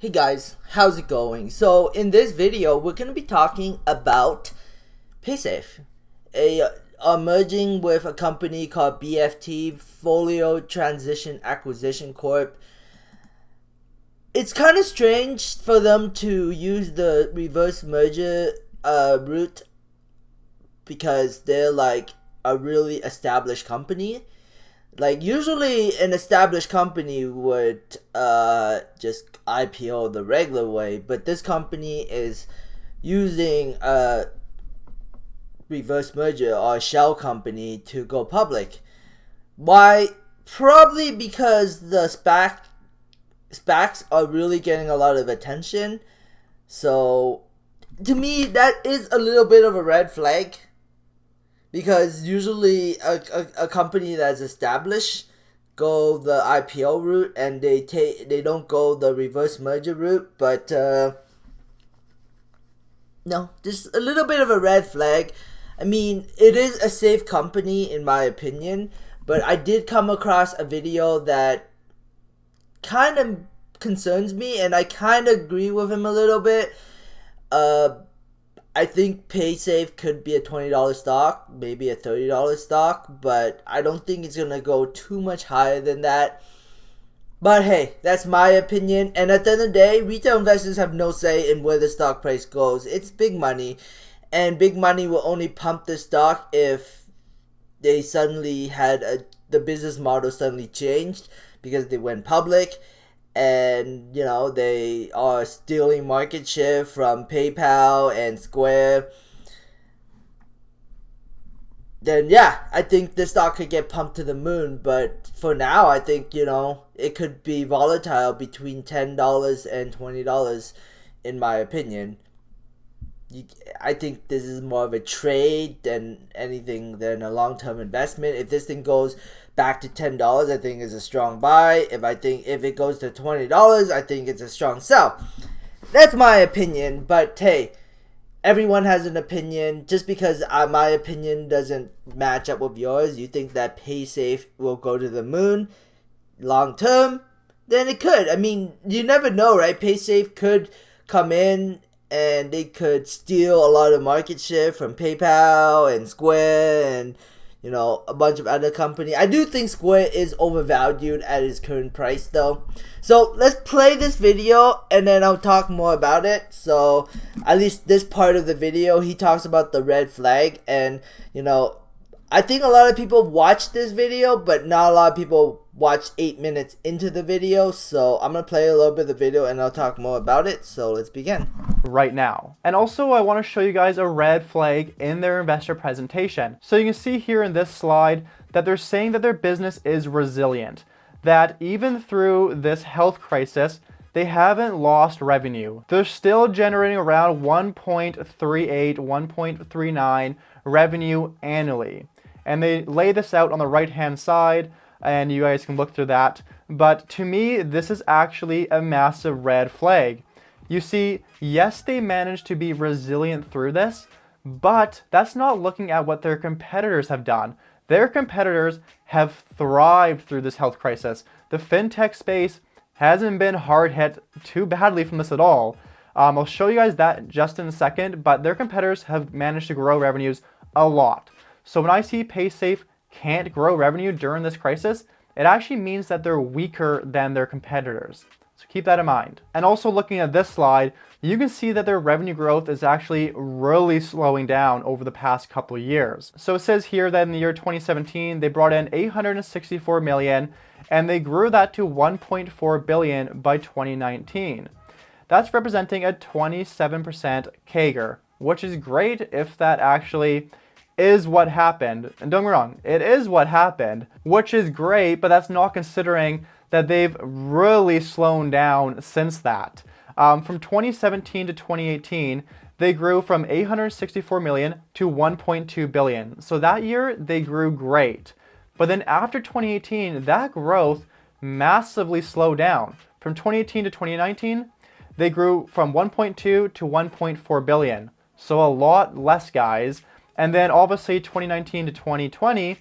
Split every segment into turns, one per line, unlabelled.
Hey guys, how's it going? So in this video, we're going to be talking about paysafe, merging with a company called BFT, Folio Transition Acquisition Corp. It's kind of strange for them to use the reverse merger route because they're like a really established company. Like usually an established company would just IPO the regular way, but this company is using a reverse merger or a shell company to go public. Why? Probably because the SPACs are really getting a lot of attention. So to me that is a little bit of a red flag, because usually a company that's established go the IPO route and they don't go the reverse merger route. But no, just a little bit of a red flag. I mean, it is a safe company in my opinion, but I did come across a video that kind of concerns me, and I kind of agree with him a little bit. I think paysafe could be a $20 stock, maybe a $30 stock, but I don't think it's going to go too much higher than that. But hey, that's my opinion, and at the end of the day, retail investors have no say in where the stock price goes. It's big money, and big money will only pump the stock if they suddenly had the business model suddenly changed because they went public, and they are stealing market share from PayPal and Square. Then yeah, I think the stock could get pumped to the moon. But for now, I think it could be volatile between $10 and $20 in my opinion. I think this is more of a trade than anything than a long-term investment. If this thing goes back to $10, I think it's a strong buy. If it goes to $20, I think it's a strong sell. That's my opinion. But hey, everyone has an opinion. Just because my opinion doesn't match up with yours, you think that paysafe will go to the moon long term, then it could. I mean, you never know, right? Paysafe could come in and they could steal a lot of market share from PayPal and Square and a bunch of other companies. I do think Square is overvalued at its current price though. So let's play this video and then I'll talk more about it. So at least this part of the video, he talks about the red flag, and I think a lot of people watch this video, but not a lot of people watch 8 minutes into the video. So I'm going to play a little bit of the video and I'll talk more about it. So let's begin.
Right now. And also I want to show you guys a red flag in their investor presentation. So you can see here in this slide that they're saying that their business is resilient, that even through this health crisis, they haven't lost revenue. They're still generating around 1.38, 1.39 revenue annually. And they lay this out on the right hand side, and you guys can look through that. But to me, this is actually a massive red flag. You see, yes, they managed to be resilient through this, but that's not looking at what their competitors have done. Their competitors have thrived through this health crisis. The fintech space hasn't been hard hit too badly from this at all. I'll show you guys that just in a second, but their competitors have managed to grow revenues a lot. So when I see paysafe can't grow revenue during this crisis, it actually means that they're weaker than their competitors. So keep that in mind. And also looking at this slide, you can see that their revenue growth is actually really slowing down over the past couple of years. So it says here that in the year 2017, they brought in $864 million, and they grew that to $1.4 billion by 2019. That's representing a 27% CAGR, which is great if that actually is what happened. And don't get me wrong, it is what happened, which is great, but that's not considering that they've really slowed down since that. From 2017 to 2018, they grew from 864 million to 1.2 billion. So that year they grew great. But then after 2018, that growth massively slowed down. From 2018 to 2019, they grew from 1.2 to 1.4 billion. So a lot less, guys. And then obviously 2019 to 2020,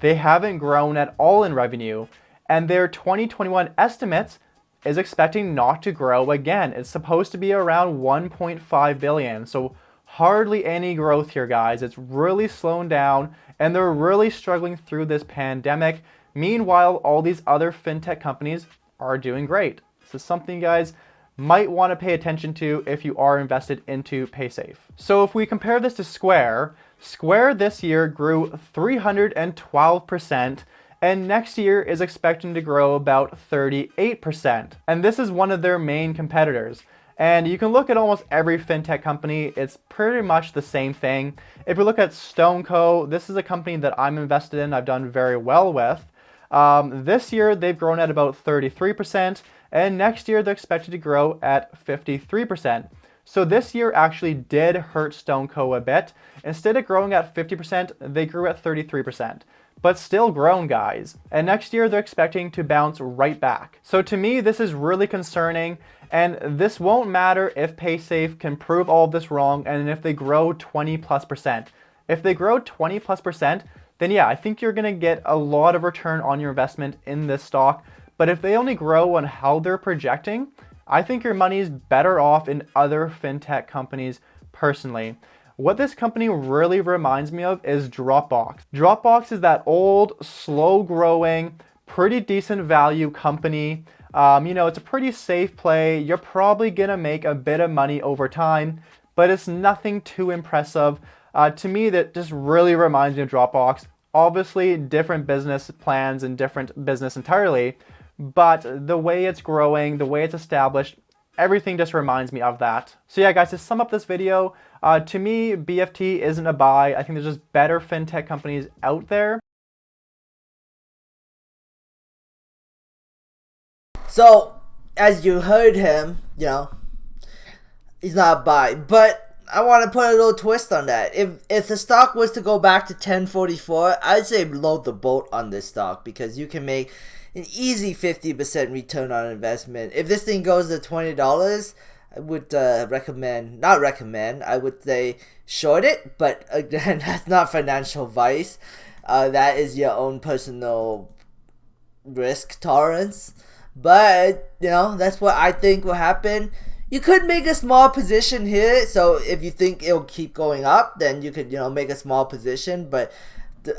they haven't grown at all in revenue. And their 2021 estimates is expecting not to grow again. It's supposed to be around 1.5 billion. So hardly any growth here, guys. It's really slowing down, and they're really struggling through this pandemic. Meanwhile, all these other fintech companies are doing great. This is something you guys might want to pay attention to if you are invested into paysafe. So if we compare this to Square this year grew 312%, and next year is expecting to grow about 38%. And this is one of their main competitors. And you can look at almost every fintech company, it's pretty much the same thing. If we look at StoneCo, this is a company that I'm invested in, I've done very well with. This year they've grown at about 33%, and next year they're expected to grow at 53%. So this year actually did hurt StoneCo a bit. Instead of growing at 50%, they grew at 33%. But still grown, guys. And next year they're expecting to bounce right back. So to me, this is really concerning, and this won't matter if paysafe can prove all of this wrong and if they grow 20+%. If they grow 20+%, then yeah, I think you're gonna get a lot of return on your investment in this stock. But if they only grow on how they're projecting, I think your money is better off in other fintech companies personally. What this company really reminds me of is Dropbox. Dropbox is that old, slow-growing, pretty decent value company. It's a pretty safe play. You're probably gonna make a bit of money over time, but it's nothing too impressive. To me, that just really reminds me of Dropbox. Obviously, different business plans and different business entirely, but the way it's growing, the way it's established, everything just reminds me of that. So yeah, guys, to sum up this video, to me, BFT isn't a buy. I think there's just better fintech companies out there.
So, as you heard him, he's not a buy. But I want to put a little twist on that. If the stock was to go back to 1044, I'd say load the boat on this stock, because you can make an easy 50% return on investment. If this thing goes to $20, I would I would say short it, but again, that's not financial advice. That is your own personal risk tolerance. But, that's what I think will happen. You could make a small position here, so if you think it'll keep going up, then you could, make a small position, but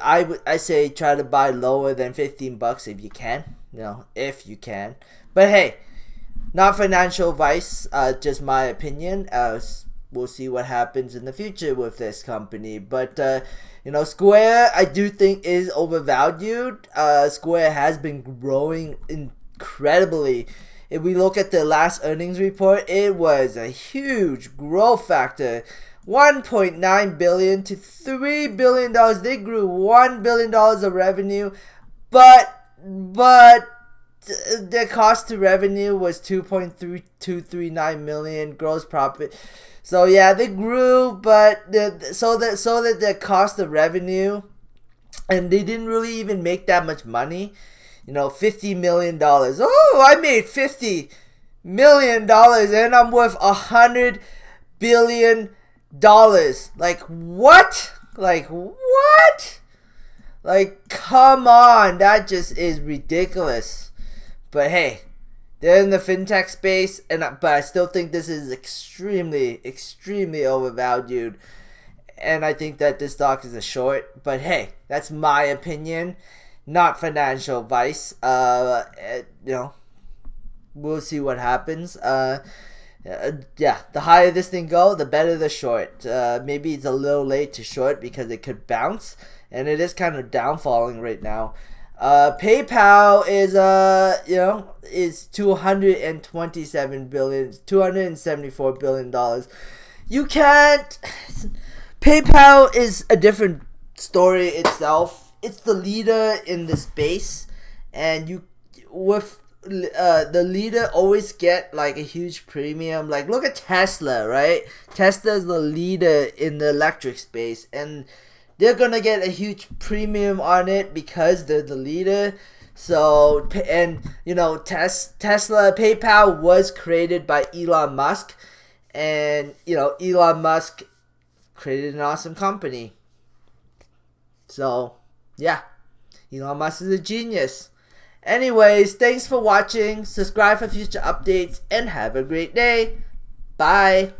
I say try to buy lower than $15 if you can, if you can. But hey, not financial advice, just my opinion. We'll see what happens in the future with this company. But Square, I do think is overvalued. Square has been growing incredibly. If we look at the last earnings report, it was a huge growth factor. $1.9 billion to $3 billion. They grew $1 billion of revenue, but their cost to revenue was $2.239 million gross profit. So yeah, they grew, but so that their cost of revenue, and they didn't really even make that much money. $50 million. Oh, I made $50 million, and I'm worth $100 billion. Like what? Like, come on, that just is ridiculous. But hey, they're in the fintech space, but I still think this is extremely overvalued, and I think that this stock is a short. But hey, that's my opinion, not financial advice. We'll see what happens. Yeah, the higher this thing go, the better the short. Maybe it's a little late to short because it could bounce, and it is kind of downfalling right now. PayPal is is $274 billion. You can't. PayPal is a different story itself. It's the leader in the space, and the leader always get like a huge premium. Like, look at Tesla, right? Tesla is the leader in the electric space, and they're gonna get a huge premium on it because they're the leader. So, and Tesla, PayPal was created by Elon Musk, and Elon Musk created an awesome company. So yeah, Elon Musk is a genius. Anyways, thanks for watching. Subscribe for future updates and have a great day. Bye.